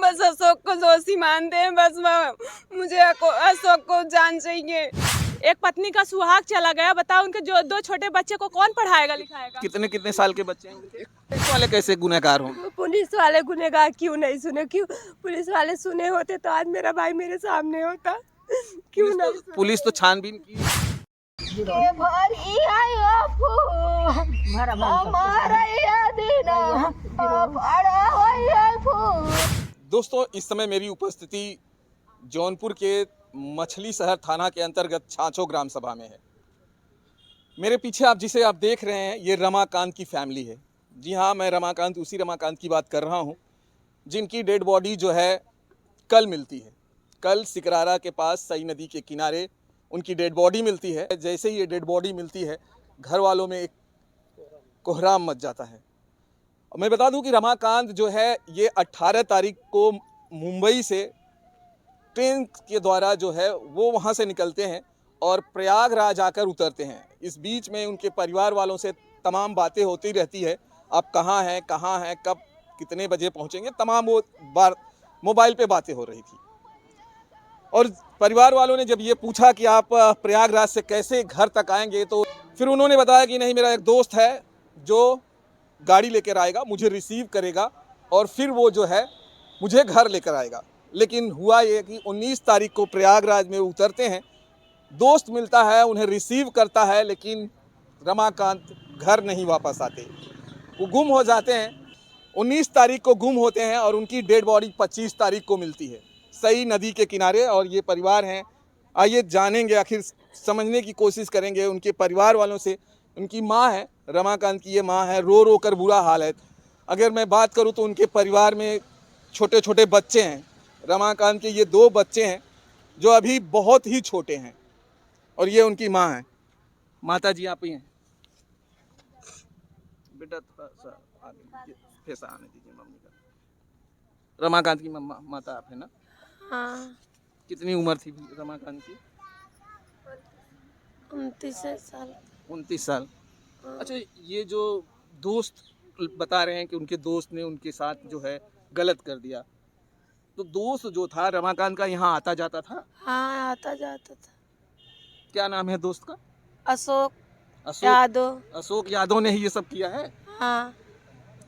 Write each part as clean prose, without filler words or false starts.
बस अशोक को दोषी मानते हैं, बस मुझे अशोक को जान चाहिए। एक पत्नी का सुहाग चला गया, बताओ उनके जो 2 छोटे बच्चे को कौन पढ़ाएगा लिखाएगा? कितने कितने साल के बच्चे हैं उनके? पुलिस वाले कैसे गुनहगार होंगे? पुलिस वाले गुनहगार क्यों नहीं सुने? क्यों पुलिस वाले सुने होते तो आज मेरा भाई मेरे सामने होता। क्यों नहीं? पुलिस तो छानबीन की। दोस्तों, इस समय मेरी उपस्थिति जौनपुर के मछली शहर थाना के अंतर्गत छाछो ग्राम सभा में है। मेरे पीछे जिसे आप देख रहे हैं, ये रमाकांत की फैमिली है। जी हाँ, मैं रमाकांत, उसी रमाकांत की बात कर रहा हूँ जिनकी डेड बॉडी जो है कल मिलती है। कल सिकरारा के पास सई नदी के किनारे उनकी डेड बॉडी मिलती है। जैसे ही ये डेड बॉडी मिलती है, घर वालों में एक कोहराम मच जाता है। मैं बता दूं कि रमाकांत जो है ये 18 तारीख को मुंबई से ट्रेन के द्वारा जो है वो वहाँ से निकलते हैं और प्रयागराज आकर उतरते हैं। इस बीच में उनके परिवार वालों से तमाम बातें होती रहती है, आप कहाँ हैं, कब कितने बजे पहुँचेंगे, तमाम वो बार मोबाइल पे बातें हो रही थी। और परिवार वालों ने जब ये पूछा कि आप प्रयागराज से कैसे घर तक आएंगे, तो फिर उन्होंने बताया कि नहीं, मेरा एक दोस्त है जो गाड़ी लेकर आएगा, मुझे रिसीव करेगा और फिर वो जो है मुझे घर लेकर आएगा। लेकिन हुआ ये कि 19 तारीख को प्रयागराज में उतरते हैं, दोस्त मिलता है, उन्हें रिसीव करता है, लेकिन रमाकांत घर नहीं वापस आते, वो गुम हो जाते हैं। 19 तारीख को गुम होते हैं और उनकी डेड बॉडी 25 तारीख को मिलती है सई नदी के किनारे। और ये परिवार हैं, आइए जानेंगे, आखिर समझने की कोशिश करेंगे उनके परिवार वालों से। उनकी माँ है, रमाकांत की ये माँ है, रो रो कर बुरा हाल है। अगर मैं बात करूँ तो उनके परिवार में छोटे छोटे बच्चे हैं। रमाकांत के ये 2 बच्चे हैं जो अभी बहुत ही छोटे हैं और ये उनकी माँ है। माता जी आप ही हैं? बेटा थोड़ा सा पैसा आने दीजिए मम्मी का। रमाकांत की मम्मा माता आप है ना? हाँ। कितनी उम्र थी रमाकांत की? 29 साल। 29 साल। अच्छा, ये जो दोस्त बता रहे हैं कि उनके दोस्त ने उनके साथ जो है गलत कर दिया, तो दोस्त जो था रमाकांत का यहाँ आता जाता था? हाँ, आता जाता था। क्या नाम है दोस्त का? अशोक यादव। अशोक यादव ने ही ये सब किया है? हाँ।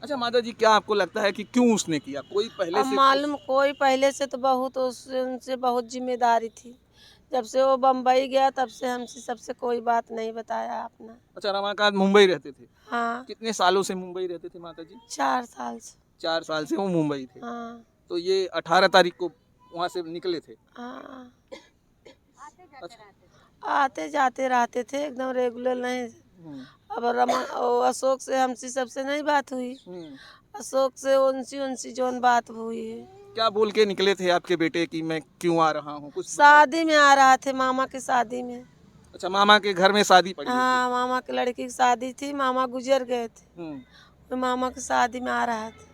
अच्छा माता जी, क्या आपको लगता है कि क्यों उसने किया? कोई पहले से मालूम कोई पहले से तो बहुत उनसे बहुत जिम्मेदारी थी। जब से वो बम्बई गया तब से हमसे सबसे कोई बात नहीं बताया आपने। अच्छा, रमाकांत मुंबई रहते थे? हाँ। कितने सालों से मुंबई रहते थे माता जी? 4 साल से। 4 साल से वो मुंबई थे। हाँ। तो ये 18 तारीख को वहाँ से निकले थे? हाँ। अच्छा। आते जाते रहते थे, एकदम रेगुलर नहीं। अब अशोक से हमसे सबसे नहीं बात हुई। अशोक से उनसी जोन बात हुई है। क्या बोल के निकले थे आपके बेटे कि मैं क्यों आ रहा हूँ? कुछ शादी में आ रहा थे, मामा की शादी में। अच्छा, मामा के घर में शादी पड़ी? हाँ, मामा की लड़की की शादी थी, मामा गुजर गए थे, तो मामा की शादी में आ रहा था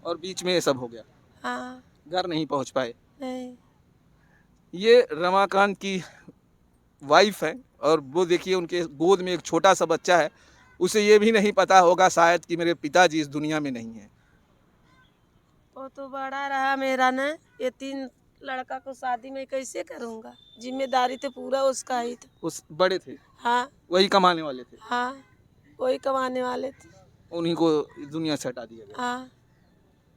और बीच में ये सब हो गया। हाँ। घर नहीं पहुँच पाए? नहीं। ये रमाकांत की वाइफ है और वो देखिए उनके गोद में एक छोटा सा बच्चा है। उसे ये भी नहीं पता होगा शायद कि मेरे पिताजी इस दुनिया में नहीं है। वो तो बड़ा रहा मेरा ना, ये 3 लड़का को शादी में कैसे करूँगा? जिम्मेदारी तो पूरा उसका ही था। उस बड़े थे? हाँ। वही कमाने वाले थे? हाँ, वही कमाने वाले थे। उन्हीं को दुनिया से हटा दिया गया। हाँ।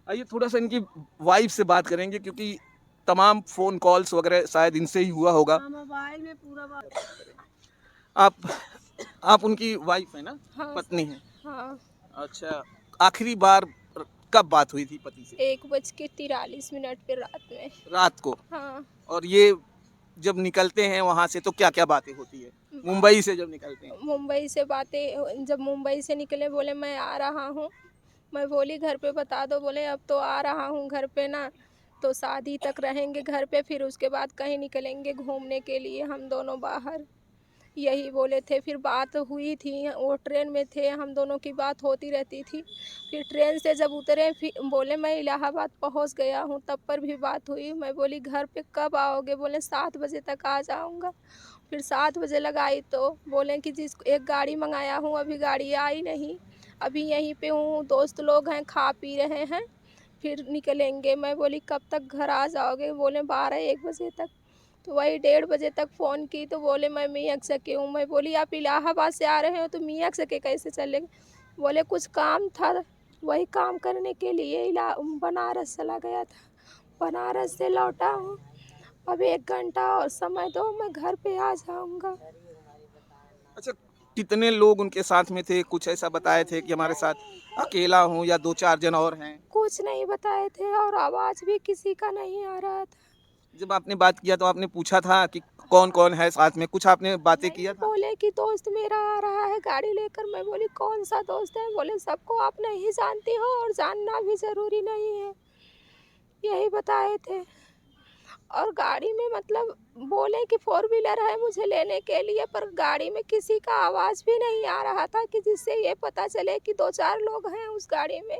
आइए थोड़ा सा इनकी वाइफ से बात करेंगे, क्योंकि तमाम फ़ोन कॉल्स वगैरह शायद इनसे ही हुआ होगा। मोबाइल में पूरा आप उनकी वाइफ है ना? हाँ, पत्नी है? हाँ। अच्छा, आखिरी बार कब बात हुई थी पति से? 1:43 पे रात को? हाँ। और ये जब निकलते हैं वहाँ से तो क्या क्या बातें होती है मुंबई से जब निकलते हैं? मुंबई से बातें, जब मुंबई से निकले बोले मैं आ रहा हूँ। मैं बोली घर पे बता दो, बोले अब तो आ रहा हूँ घर पे ना, तो शादी तक रहेंगे घर पे, फिर उसके बाद कहीं निकलेंगे घूमने के लिए हम दोनों बाहर, यही बोले थे। फिर बात हुई थी, वो ट्रेन में थे, हम दोनों की बात होती रहती थी। फिर ट्रेन से जब उतरे, फिर बोले मैं इलाहाबाद पहुंच गया हूं, तब पर भी बात हुई। मैं बोली घर पे कब आओगे? बोले 7 बजे तक आ जाऊंगा। फिर 7 बजे लगाई तो बोले कि एक गाड़ी मंगाया हूं, अभी गाड़ी आई नहीं, अभी यहीं पे हूँ, दोस्त लोग हैं, खा पी रहे हैं, फिर निकलेंगे। मैं बोली कब तक घर आ जाओगे? बोले 12-1 बजे तक। तो वही 1:30 बजे तक फ़ोन की तो बोले मैं मियाँ सके हूँ। मैं बोली आप इलाहाबाद से आ रहे हो तो मियाँ सके कैसे चलेंगे? बोले कुछ काम था, वही काम करने के लिए बनारस चला गया था। बनारस से लौटा हूँ, अब 1 घंटा और समय दो, मैं घर पे आ जाऊँगा। अच्छा, कितने लोग उनके साथ में थे? कुछ ऐसा बताए थे कि हमारे साथ अकेला हूँ या 2-4 जन और हैं? कुछ नहीं बताए थे और आवाज़ भी किसी का नहीं आ रहा था। जब आपने बात किया तो आपने पूछा था कि कौन-कौन है साथ में? कुछ आपने बातें किया था? बोले कि दोस्त मेरा आ रहा है गाड़ी लेकर। मैं बोली कौन सा दोस्त है? बोले सबको आप नहीं जानती हो और जानना भी ज़रूरी नहीं है, यही बताए थे। और गाड़ी में मतलब बोले कि 4 व्हीलर है मुझे लेने के लिए, पर गाड़ी में किसी का आवाज़ भी नहीं आ रहा था कि जिससे ये पता चले कि 2-4 लोग हैं उस गाड़ी में।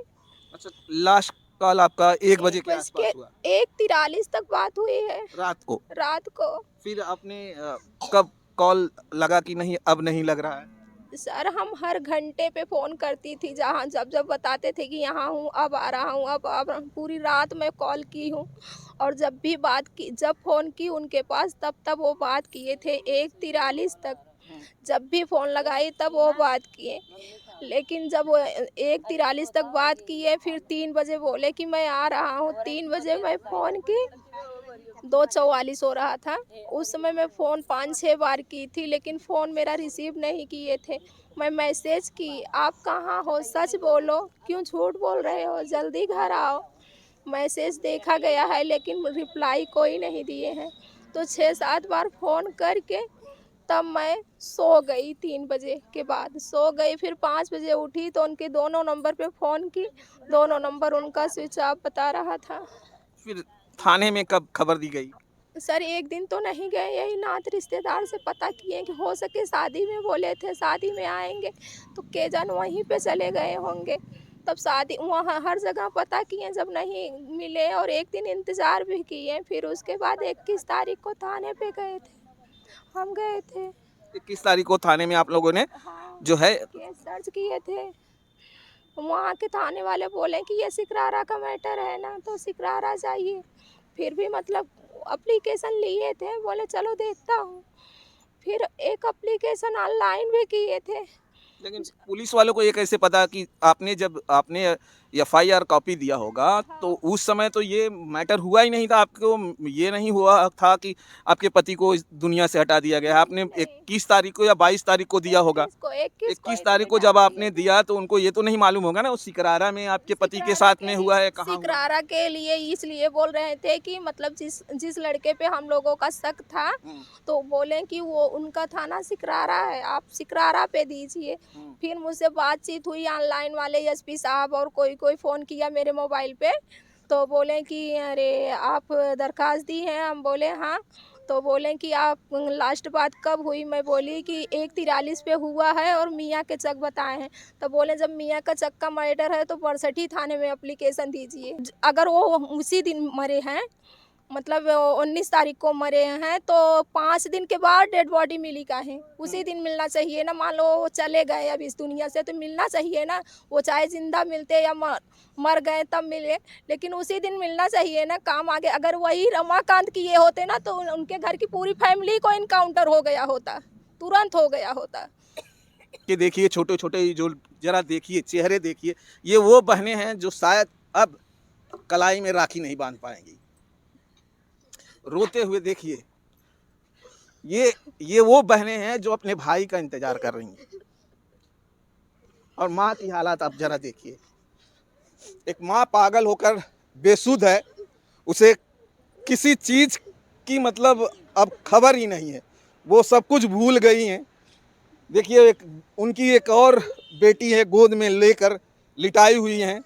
अच्छा, लास्ट कॉल आपका 1 बजे के बज के आसपास हुआ? 1:43 तक बात हुई है रात को? रात को। फिर आपने कब कॉल लगा कि नहीं अब नहीं लग रहा है? सर हम हर घंटे पे फ़ोन करती थी, जहाँ जब बताते थे कि यहाँ हूँ, अब आ रहा हूँ, अब पूरी रात मैं कॉल की हूँ। और जब भी बात की, जब फ़ोन की उनके पास तब वो बात किए थे 1:43 तक। जब भी फ़ोन लगाई तब वो बात किए, लेकिन जब वो 1:43 तक बात किए फिर 3 बजे बोले कि मैं आ रहा हूँ। 3 बजे मैं फ़ोन की, 2:44 हो रहा था। उस समय मैं फ़ोन 5-6 बार की थी, लेकिन फ़ोन मेरा रिसीव नहीं किए थे। मैं मैसेज की, आप कहाँ हो? सच बोलो, क्यों झूठ बोल रहे हो? जल्दी घर आओ। मैसेज देखा गया है लेकिन रिप्लाई कोई नहीं दिए हैं। तो 6-7 बार फ़ोन करके तब मैं सो गई। 3 बजे के बाद सो गई, फिर 5 बजे उठी तो उनके दोनों नंबर पे फ़ोन की, दोनों नंबर उनका स्विच ऑफ बता रहा था। फिर थाने में कब खबर दी गई? सर 1 दिन तो नहीं गए, यही नात रिश्तेदार से पता किए कि हो सके शादी में बोले थे शादी में आएंगे, तो के जान वहीं पे चले गए होंगे। तब शादी वहाँ हर जगह पता किए, जब नहीं मिले और 1 दिन इंतज़ार भी किए। फिर उसके बाद 21 तारीख को थाने पे गए थे, हम गए थे। 21 तारीख को थाने में आप लोगों ने हाँ, जो है केस दर्ज किए थे। वहाँ के थाने वाले बोले कि ये सिकरारा का मैटर है ना, तो सिकरारा जाइए। फिर भी मतलब एप्लीकेशन लिए थे, बोले चलो देखता हूँ। फिर एक एप्लीकेशन ऑनलाइन भी किए थे। लेकिन पुलिस वालों को ये कैसे पता कि आपने एफआईआर कॉपी दिया होगा तो उस समय तो ये मैटर हुआ ही नहीं था, आपको ये नहीं हुआ था कि आपके पति को इस दुनिया से हटा दिया गया है। आपने 21 तारीख को या 22 तारीख को दिया होगा। 21 तारीख को जब आपने दिया तो उनको ये तो नहीं मालूम होगा ना, वो सिकरारा में आपके पति के साथ में हुआ है, कहाँ हुआ? सिकरारा के लिए इसलिए बोल रहे थे कि मतलब जिस लड़के पे हम लोगों का शक था, तो बोले कि वो उनका थाना सिकरारा है, आप सिकरारा पे दीजिए। फिर मुझसे बातचीत हुई ऑनलाइन वाले एसपी साहब और कोई फ़ोन किया मेरे मोबाइल पे, तो बोले कि अरे आप दरखास्त दी है? हम बोले हाँ। तो बोले कि आप लास्ट बात कब हुई? मैं बोली कि 1:43 पे हुआ है और मियाँ के चक बताए हैं। तो बोले जब मियाँ का चक का मर्डर है तो 62 थाने में एप्लीकेशन दीजिए। अगर वो उसी दिन मरे हैं, मतलब 19 तारीख को मरे हैं, तो 5 दिन के बाद डेड बॉडी मिली काहे? उसी दिन मिलना चाहिए ना। मान लो वो चले गए अब इस दुनिया से तो मिलना चाहिए ना। वो चाहे जिंदा मिलते या मर गए तब मिले, लेकिन उसी दिन मिलना चाहिए ना। काम आगे अगर वही रमाकांत किए होते ना तो उनके घर की पूरी फैमिली को इनकाउंटर हो गया होता, तुरंत हो गया होता। कि देखिए छोटे छोटे जो जरा देखिए चेहरे देखिए, ये वो बहनें हैं जो शायद अब कलाई में राखी नहीं बांध पाएंगी। रोते हुए देखिए, ये वो बहनें हैं जो अपने भाई का इंतजार कर रही हैं। और माँ की हालत आप जरा देखिए, एक माँ पागल होकर बेसुध है, उसे किसी चीज की मतलब अब खबर ही नहीं है, वो सब कुछ भूल गई हैं। देखिए उनकी एक और बेटी है गोद में लेकर लिटाई हुई हैं,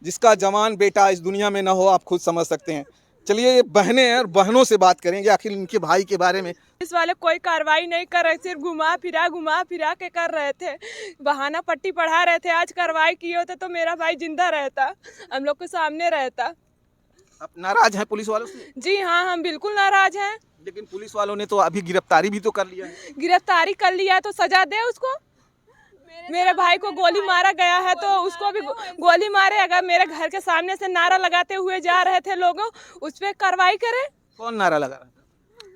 जिसका जवान बेटा इस दुनिया में ना हो, आप खुद समझ सकते हैं। चलिए ये बहनें हैं और बहनों से बात करेंगे आखिर इनके भाई के बारे में। पुलिस वाले कोई कार्रवाई नहीं कर रहे, सिर्फ घुमा फिरा के कर रहे थे, बहाना पट्टी पढ़ा रहे थे। आज कार्रवाई किए होते तो मेरा भाई जिंदा रहता, हम लोग के सामने रहता। आप नाराज हैं पुलिस वालों से? जी हाँ, हम बिल्कुल नाराज हैं। लेकिन पुलिस वालों ने तो अभी गिरफ्तारी भी तो कर लिया है। गिरफ्तारी कर लिया तो सजा दे उसको। मेरे भाई को गोली मारा गया है तो उसको भी गोली मारे। अगर मेरे घर के सामने से नारा लगाते हुए जा रहे थे लोग, उस पर कार्रवाई करें। कौन नारा लगा रहा था?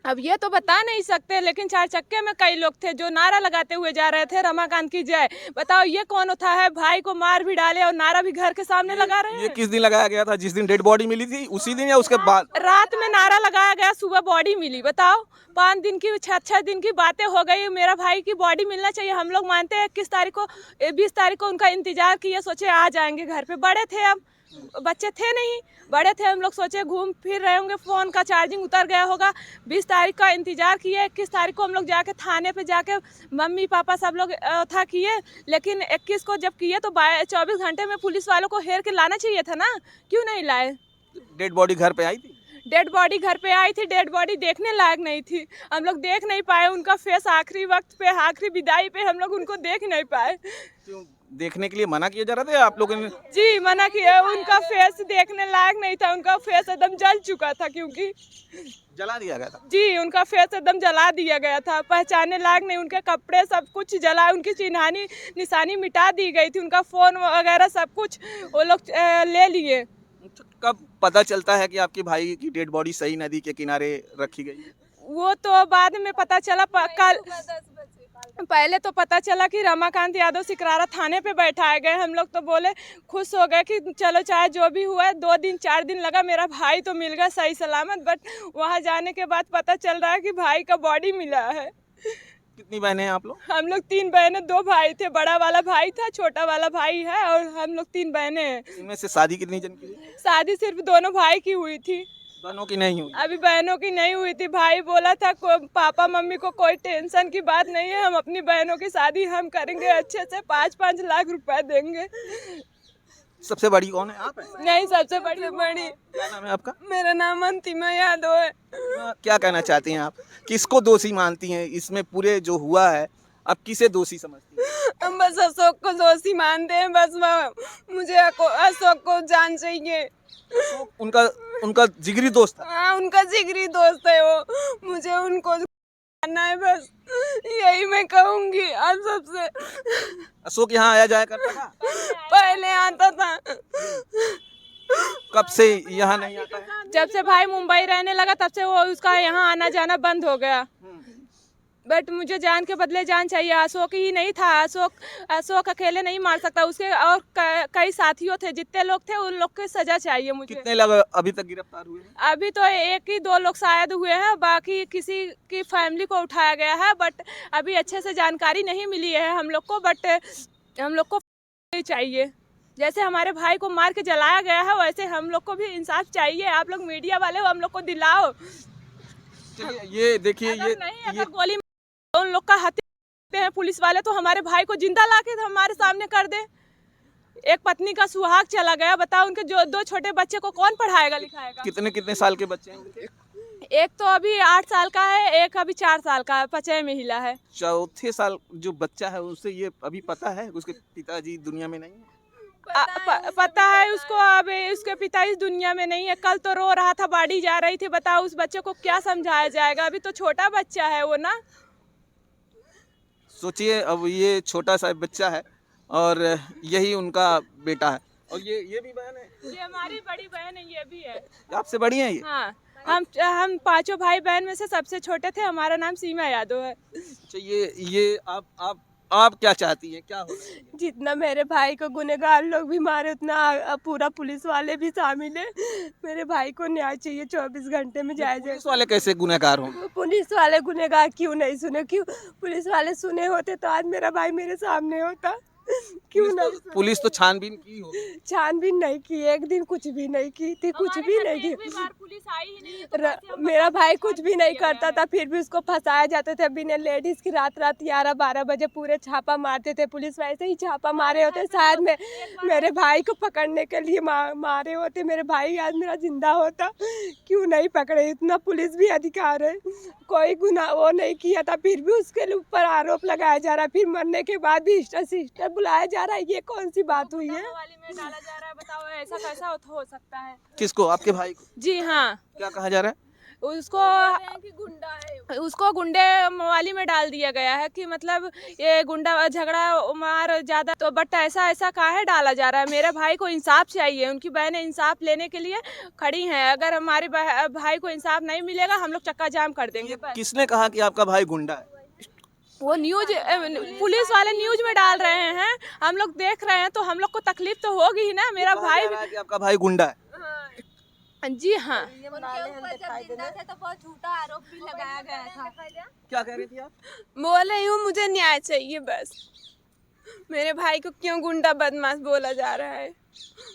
अब ये तो बता नहीं सकते, लेकिन 4 चक्के में कई लोग थे जो नारा लगाते हुए जा रहे थे रमाकांत की जय। बताओ ये कौन होता है? भाई को मार भी डाले और नारा भी घर के सामने लगा रहे ये हैं। किस दिन लगाया गया था? जिस दिन डेड बॉडी मिली थी उसी दिन या उसके बाद? रात में नारा लगाया गया, सुबह बॉडी मिली। बताओ 5 दिन की 6 दिन की बातें हो गई। मेरा भाई की बॉडी मिलना चाहिए। हम लोग मानते हैं 21 तारीख को 20 तारीख को उनका इंतजार किए, सोचे आ जाएंगे घर पे। बड़े थे, अब बच्चे थे नहीं, बड़े थे। हम लोग सोचे घूम फिर रहे होंगे, फ़ोन का चार्जिंग उतर गया होगा। 20 तारीख का इंतजार किए, 21 तारीख को हम लोग जाके थाने पे जाके मम्मी पापा सब लोग था किए। लेकिन 21 को जब किए तो 24 घंटे में पुलिस वालों को हेर के लाना चाहिए था ना, क्यों नहीं लाए? डेड बॉडी घर पे आई थी? डेड बॉडी घर पे आई थी, डेड बॉडी देखने लायक नहीं थी। हम लोग देख नहीं पाए उनका फेस। आखिरी वक्त पे, आखिरी विदाई पे हम लोग उनको देख नहीं पाए। क्यों देखने के लिए मना किया जा रहा था आप लोगों ने? जी मना किया, उनका फेस देखने लायक नहीं था। उनका फेस एकदम जल चुका था, क्योंकि जला दिया गया था। जी उनका फेस एकदम जला दिया गया था, पहचानने लायक नहीं। उनके कपड़े सब कुछ जला, उनकी चिन्हानी निशानी मिटा दी गई थी। उनका फ़ोन वगैरह सब कुछ वो लोग ले लिए। कब पता चलता है कि आपके भाई की डेड बॉडी सही नदी के किनारे रखी गई है? वो तो बाद में पता चला। कल पहले तो पता चला कि रमाकांत यादव सिकरारा थाने पे बैठाए गए। हम लोग तो बोले, खुश हो गए कि चलो चाहे जो भी हुआ है। 2 दिन 4 दिन लगा, मेरा भाई तो मिल गया सही सलामत। बट वहाँ जाने के बाद पता चल रहा है कि भाई का बॉडी मिला है। कितनी बहनें हैं आप लोग? हम लोग 3 बहनें, 2 भाई थे। बड़ा वाला भाई था, छोटा वाला भाई है, और हम लोग 3 बहनें हैं। इनमें से शादी कितनी जन की हुई? शादी सिर्फ दोनों भाई की हुई थी, बहनों की नहीं हुई? अभी बहनों की नहीं हुई थी। भाई बोला था पापा मम्मी को कोई टेंशन की बात नहीं है, हम अपनी बहनों की शादी हम करेंगे अच्छे से, 5-5 लाख रुपए देंगे। सबसे बड़ी कौन है? आप हैं? नहीं, सबसे बड़ी क्या नाम है आपका? मेरा नाम अंतिमा यादव है। क्या कहना चाहती हैं आप? किसको दोषी मानती हैं इसमें पूरे जो हुआ है? आप किसे दोषी समझती हैं? हम बस अशोक को दोषी मानते हैं। बस मुझे अशोक को जान चाहिए। उनका जिगरी दोस्त था। हाँ, उनका जिगरी दोस्त है वो। मुझे उनको मानना है, बस यही मैं कहूँगी आप सबसे। अशोक यहाँ आया जाया करता था? पहले आता था। कब से यहाँ नहीं आता है? जब से भाई मुंबई रहने लगा तब से वो उसका यहाँ आना जाना बंद हो गया। बट मुझे जान के बदले जान चाहिए। अशोक ही नहीं था, अशोक अकेले नहीं मार सकता, उसके और कई साथियों थे। जितने लोग थे उन लोग को सजा चाहिए मुझे। कितने लोग अभी तक गिरफ्तार हुए हैं? अभी तो 1 ही 2 लोग शायद हुए हैं, बाकी किसी की फैमिली को उठाया गया है। बट अभी अच्छे से जानकारी नहीं मिली है हम लोग को। बट हम लोग को चाहिए, जैसे हमारे भाई को मार के जलाया गया है वैसे हम लोग को भी इंसाफ चाहिए। आप लोग मीडिया वाले हो, हम लोग को दिलाओ। ये देखिए, अगर गोली उन लोग का हत्या हैं पुलिस वाले, तो हमारे भाई को जिंदा लाके हमारे सामने कर दे। एक पत्नी का सुहाग चला गया, बताओ उनके जो 2 छोटे बच्चे को कौन पढ़ाएगा लिखाएगा? कितने साल के बच्चे हैं? एक तो अभी 8 साल का है, एक अभी 4 साल का है, 5 में हिला है। चौथे साल जो बच्चा है उससे ये अभी पता है उसके पिताजी दुनिया में नहीं है? पता है उसको, अब उसके पिता इस दुनिया में नहीं है। कल तो रो रहा था, बाड़ी जा रही थी। बताओ उस बच्चे को क्या समझाया जाएगा? अभी तो छोटा बच्चा है वो ना। सोचिए, अब ये छोटा सा बच्चा है और यही उनका बेटा है। और ये भी बहन है? ये हमारी बड़ी बहन है, ये भी है। आपसे बड़ी है ये? हाँ, हम 5 भाई बहन में से सबसे छोटे थे। हमारा नाम सीमा यादव है। अच्छा, ये आप क्या चाहती हैं, क्या हो रहा है? जितना मेरे भाई को गुनहगार लोग भी मारे, उतना पूरा पुलिस वाले भी शामिल है। मेरे भाई को न्याय चाहिए, 24 घंटे में जाए। पुलिस वाले कैसे गुनहगार होंगे? पुलिस वाले गुनहगार क्यों नहीं सुने? क्यों पुलिस वाले सुने होते तो आज मेरा भाई मेरे सामने होता। क्यों नहीं? पुलिस तो छानबीन की हो। छानबीन नहीं की, एक दिन कुछ भी नहीं की थी, कुछ भी नहीं की। पुलिस आई ही नहीं है, तो मेरा भाई कुछ भी नहीं करता था, फिर भी उसको फंसाया जाते थे बिना लेडीज की। रात 11-12 बजे पूरे छापा मारते थे पुलिस। वैसे ही छापा मारे होते, शायद मेरे भाई को पकड़ने के लिए मारे होते। मेरे भाई आज मेरा जिंदा होता, क्यों नहीं पकड़े? इतना पुलिस भी अधिकार है, कोई गुनाह वो नहीं किया था, फिर भी उसके ऊपर आरोप लगाया जा रहा है। फिर मरने के बाद भी सिस्टर बुलाया जा रहा है, ये कौन सी बात हुई है? वाली में डाला जा रहा है। बताओ ऐसा कैसा हो सकता है? किसको? आपके भाई को? जी हाँ, क्या कहा जा रहा है? उसको गुंडे वाली में डाल दिया गया है कि मतलब ये गुंडा झगड़ा मार ज़्यादा, तो बट ऐसा काहे डाला जा रहा है। मेरे भाई को इंसाफ चाहिए, उनकी बहनें इंसाफ लेने के लिए खड़ी हैं। अगर हमारे भाई को इंसाफ नहीं मिलेगा हम लोग चक्का जाम कर देंगे। किसने कहा कि आपका भाई गुंडा है? वो न्यूज पुलिस वाले न्यूज में डाल रहे हैं, हम लोग देख रहे हैं, तो हम लोग को तकलीफ तो होगी ही ना। मेरा भाई कि आपका भाई गुंडा है। जी हाँ, उनके ऊपर जब जिंदा थे तो बहुत झूठा आरोप भी लगाया गया था। क्या कह रही थी आप? बोल रही हूँ मुझे न्याय चाहिए बस। मेरे भाई को क्यों गुंडा बदमाश बोला जा रहा है?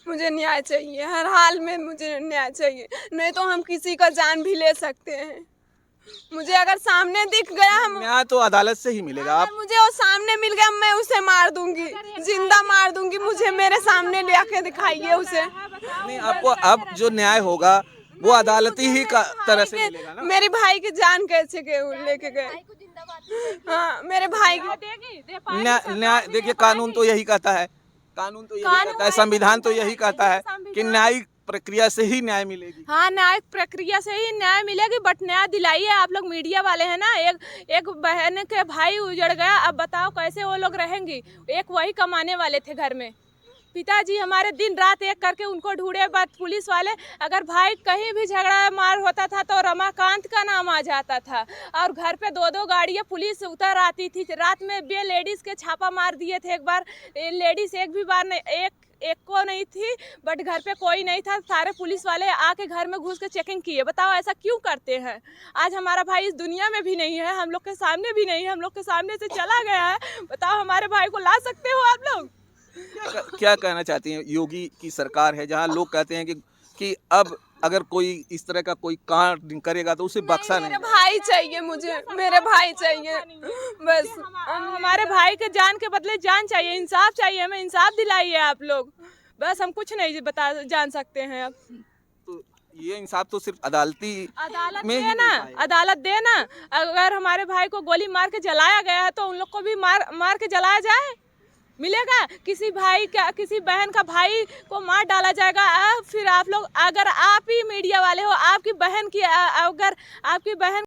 मुझे न्याय चाहिए, हर हाल में मुझे न्याय चाहिए, नहीं तो हम किसी का जान भी ले सकते हैं। मुझे अगर सामने दिख गया हम न्याय तो अदालत से ही मिलेगा। आप मुझे वो सामने मिल गया मैं उसे मार दूंगी, जिंदा मार दूंगी। मुझे मेरे सामने ले आके दिखाइए उसे। नहीं, आपको अब जो न्याय होगा वो अदालती ही का तरह से मिलेगा ना। मेरे भाई की जान कैसे गए लेके गए? हाँ, मेरे भाई की न्याय देखिए, कानून तो यही कहता है, कानून तो यही कहता है, संविधान तो यही कहता है कि न्यायिक प्रक्रिया से ही न्याय मिलेगी। हाँ, न्यायिक प्रक्रिया से ही न्याय मिलेगी, बट न्याय दिलाइए। आप लोग मीडिया वाले हैं ना, एक बहन के भाई उजड़ गया, अब बताओ कैसे वो लोग रहेंगी? एक वही कमाने वाले थे घर में, पिताजी हमारे दिन रात एक करके उनको ढूंढे। बात पुलिस वाले, अगर भाई कहीं भी झगड़ा मार होता था तो रमाकांत का नाम आ जाता था, और घर पे 2-2 गाड़ियाँ पुलिस उतर आती थी। रात में बे लेडीज़ के छापा मार दिए थे। एक बार लेडीज़ एक भी बार नहीं, एक को नहीं थी, बट घर पे कोई नहीं था, सारे पुलिस वाले आके घर में घुस के चेकिंग किए। बताओ ऐसा क्यों करते हैं? आज हमारा भाई इस दुनिया में भी नहीं है, हम लोग के सामने भी नहीं है, हम लोग के सामने से चला गया है। बताओ हमारे भाई को ला सकते हो आप लोग? क्या कहना चाहती हैं? योगी की सरकार है जहां लोग कहते हैं कि अब अगर कोई इस तरह का कोई कांड करेगा तो उसे बख्शा नहीं। मेरे भाई चाहिए, मुझे मेरे भाई चाहिए बस। हमारे भाई के जान के बदले जान चाहिए, इंसाफ चाहिए, हमें इंसाफ दिलाइए आप लोग। बस हम कुछ नहीं जान सकते हैं अब। तो ये इंसाफ तो सिर्फ अदालती अदालत में दे ना, अदालत दे ना। अगर हमारे भाई को गोली मार के जलाया गया है तो उन लोग को भी मार के जलाया जाए, मिलेगा? किसी बहन का भाई को मार डाला जाएगा। फिर आप लोग, अगर आप ही मीडिया वाले हो, आपकी बहन की अगर आपकी बहन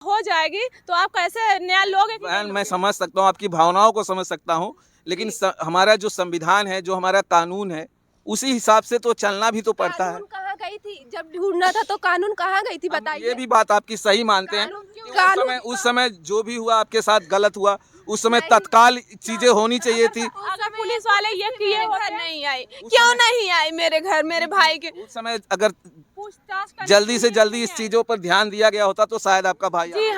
हो जाएगी तो आप कैसे न्याय लोगे? बहन, मैं समझ सकता हूँ, आपकी भावनाओं को समझ सकता हूँ, लेकिन हमारा जो संविधान है, जो हमारा कानून है, उसी हिसाब से तो चलना भी तो पड़ता है। कानून कहाँ गई थी जब ढूंढना था? तो कानून कहाँ गई थी बताइए। ये भी बात आपकी सही मानते हैं। उस समय जो भी हुआ आपके साथ गलत हुआ, उस समय तत्काल चीजें होनी चाहिए थी। अगर पुलिस वाले ये किए घर नहीं आए, क्यों नहीं आए मेरे घर? मेरे भाई के उस समय अगर पूछताछ जल्दी से जल्दी इस चीजों पर ध्यान दिया गया होता तो शायद आपका भाई। जी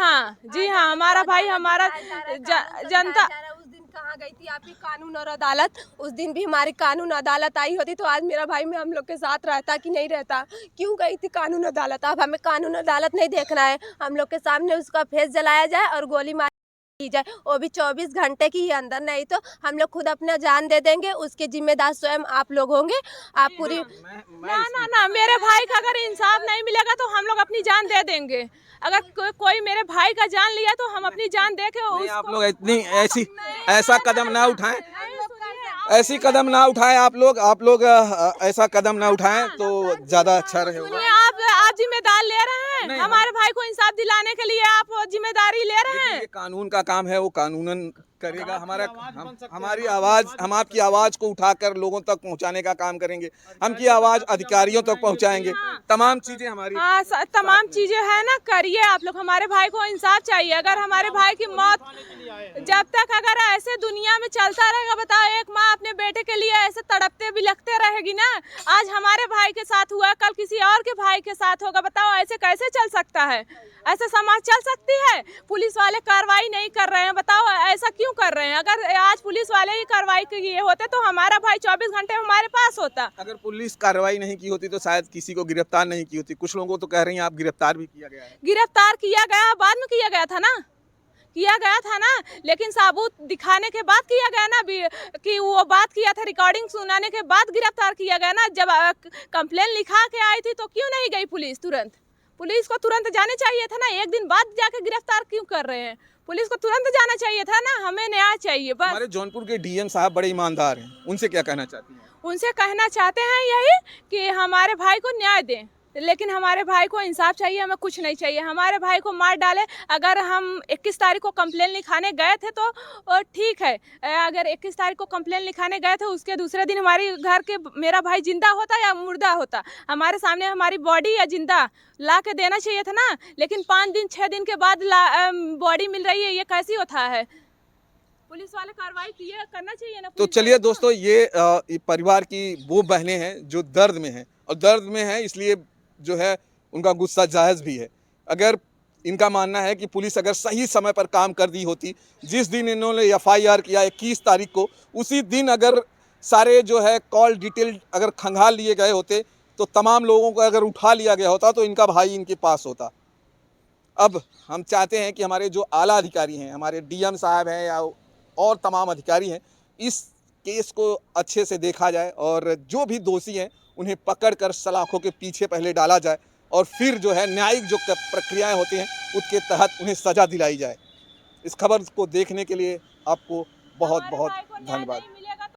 हाँ, हमारा भाई, हमारा जनता। उस दिन कहाँ गई थी आपकी कानून और अदालत? उस दिन भी हमारी कानून अदालत आई होती तो आज मेरा भाई में हम लोग के साथ रहता कि नहीं रहता? क्यों गई थी कानून अदालत? अब हमें कानून अदालत नहीं देखना है, हम लोग के सामने उसका फेस जलाया जाए और गोली मार की जाए, वो भी 24 घंटे की ही अंदर, नहीं तो हम लोग खुद अपना जान दे देंगे। उसके जिम्मेदार स्वयं आप लोग होंगे। आप पूरी ना, मेरे भाई का अगर इंसाफ नहीं मिलेगा तो हम लोग अपनी जान दे देंगे। अगर कोई मेरे भाई का जान लिया तो हम अपनी जान दे के आप लोग इतनी ऐसा कदम ना उठाएं, ऐसी कदम ना उठाएं आप लोग ऐसा कदम ना उठाएं तो ज्यादा अच्छा रहेगा। आप जिम्मेदार ले रहे हैं हमारे भाई को इंसाफ दिलाने के लिए, आप जिम्मेदारी ले रहे हैं। ये कानून का काम है, वो कानूनन करेगा। हमारी आवाज, हम आपकी आवाज को उठाकर लोगों तक पहुंचाने का काम करेंगे। हम की आवाज अधिकारियों तक पहुंचाएंगे। तमाम चीजें हमारी, हाँ, तमाम चीजें है ना, करिए आप लोग। हमारे भाई को इंसाफ चाहिए। अगर हमारे भाई की मौत जब तक अगर ऐसे दुनिया में चलता रहेगा, बताओ, एक माँ अपने बेटे के लिए ऐसे तड़पते बिलखते रहेगी ना। आज हमारे भाई के साथ हुआ, कल किसी और के भाई के साथ होगा। बताओ ऐसे कैसे चल सकता है? ऐसे समाज चल सकती है? पुलिस वाले कार्रवाई नहीं कर रहे हैं, बताओ ऐसा क्यों कर रहे हैं? अगर आज पुलिस वाले ही कार्रवाई किए होते तो हमारा भाई 24 घंटे हमारे पास होता। अगर पुलिस कार्रवाई नहीं की होती तो शायद किसी को गिरफ्तार नहीं की होती। कुछ लोगों को तो कह रही हैं आप गिरफ्तार भी किया गया है। गिरफ्तार किया गया, बाद में किया गया था ना, लेकिन सबूत दिखाने के बाद किया गया ना, कि वो बात किया था, रिकॉर्डिंग सुनाने के बाद गिरफ्तार किया गया ना। जब कंप्लेन लिखा के आई थी तो क्यों नहीं गई पुलिस? पुलिस को तुरंत जाने चाहिए था ना। एक दिन बाद जाके गिरफ्तार क्यों कर रहे हैं? पुलिस को तुरंत जाना चाहिए था ना। हमें न्याय चाहिए बस। हमारे जौनपुर के डीएम साहब बड़े ईमानदार हैं, उनसे क्या कहना चाहती हैं? उनसे कहना चाहते हैं यही कि हमारे भाई को न्याय दें, लेकिन हमारे भाई को इंसाफ चाहिए, हमें कुछ नहीं चाहिए। हमारे भाई को मार डाले, अगर हम 21 तारीख को कंप्लेन लिखाने गए थे तो ठीक है, अगर 21 तारीख को कंप्लेन लिखाने गए थे, उसके दूसरे दिन हमारी घर के मेरा भाई जिंदा होता या मुर्दा होता, हमारे सामने हमारी बॉडी या जिंदा ला के देना चाहिए था ना। लेकिन 5 दिन 6 दिन के बाद बॉडी मिल रही है, ये कैसी होता है? पुलिस वाले कार्रवाई किए करना चाहिए ना। तो चलिए दोस्तों, ये परिवार की वो बहनें हैं जो दर्द में हैं, और दर्द में हैं इसलिए जो है उनका गुस्सा जायज़ भी है। अगर इनका मानना है कि पुलिस अगर सही समय पर काम कर दी होती, जिस दिन इन्होंने FIR किया 21 तारीख को, उसी दिन अगर सारे जो है कॉल डिटेल अगर खंगाल लिए गए होते, तो तमाम लोगों को अगर उठा लिया गया होता तो इनका भाई इनके पास होता। अब हम चाहते हैं कि हमारे जो आला अधिकारी हैं, हमारे DM साहब हैं या और तमाम अधिकारी हैं, इस केस को अच्छे से देखा जाए और जो भी दोषी हैं उन्हें पकड़कर सलाखों के पीछे पहले डाला जाए, और फिर जो है न्यायिक जो प्रक्रियाएं होती हैं उसके तहत उन्हें सज़ा दिलाई जाए। इस खबर को देखने के लिए आपको बहुत बहुत धन्यवाद।